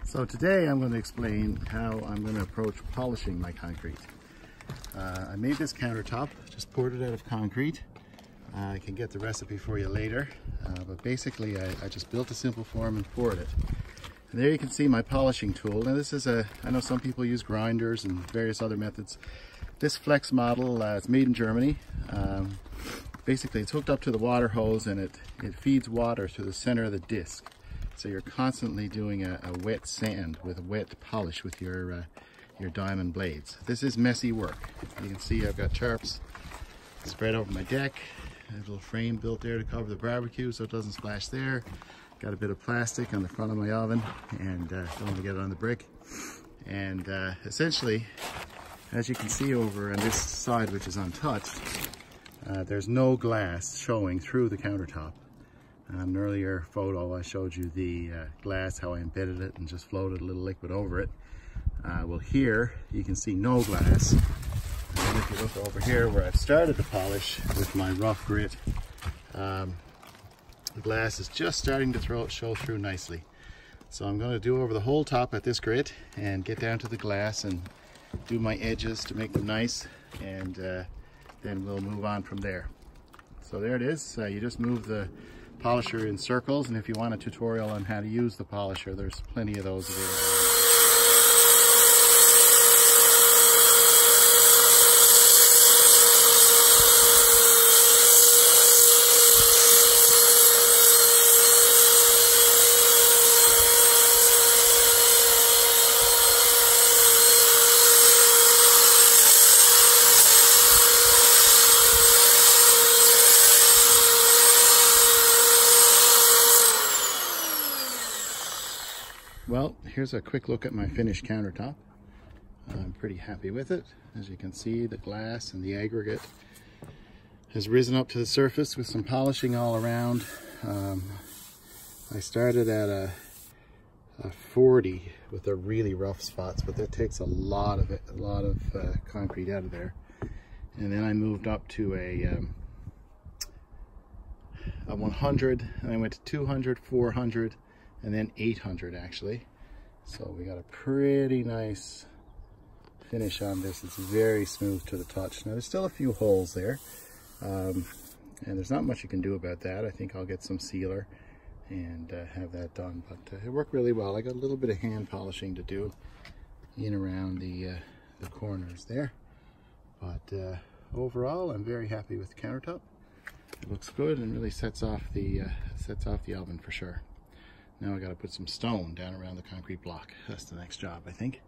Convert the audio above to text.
So today I'm going to explain how I'm going to approach polishing my concrete. I made this countertop, just poured it out of concrete. I can get the recipe for you later, but basically I just built a simple form and poured it. And there you can see my polishing tool. Now this is I know some people use grinders and various other methods. This Flex model, it's made in Germany. Basically it's hooked up to the water hose and it feeds water through the center of the disc. So you're constantly doing a wet sand with a wet polish with your diamond blades. This is messy work. You can see I've got tarps spread over my deck. A little frame built there to cover the barbecue so it doesn't splash there. Got a bit of plastic on the front of my oven and don't want to get it on the brick. And essentially, as you can see over on this side, which is untouched, there's no glass showing through the countertop. In an earlier photo I showed you the glass, how I embedded it and just floated a little liquid over it. Well, here you can see no glass. And if you look over here where I've started to polish with my rough grit, the glass is just starting to show through nicely. So I'm going to do over the whole top at this grit and get down to the glass and do my edges to make them nice, and then we'll move on from there. So there it is. You just move the polisher in circles, and if you want a tutorial on how to use the polisher, there's plenty of those available. Well, here's a quick look at my finished countertop. I'm pretty happy with it. As you can see, the glass and the aggregate has risen up to the surface with some polishing all around. I started at a 40 with the really rough spots, but that takes a lot of concrete out of there. And then I moved up to a 100, and I went to 200, 400, and then 800 actually. So we got a pretty nice finish on this. It's very smooth to the touch. Now there's still a few holes there, and there's not much you can do about that. I think I'll get some sealer and have that done, but it worked really well. I got a little bit of hand polishing to do in around the corners there, but overall I'm very happy with the countertop. It looks good and really sets off the oven for sure. Now I got to put some stone down around the concrete block. That's the next job, I think.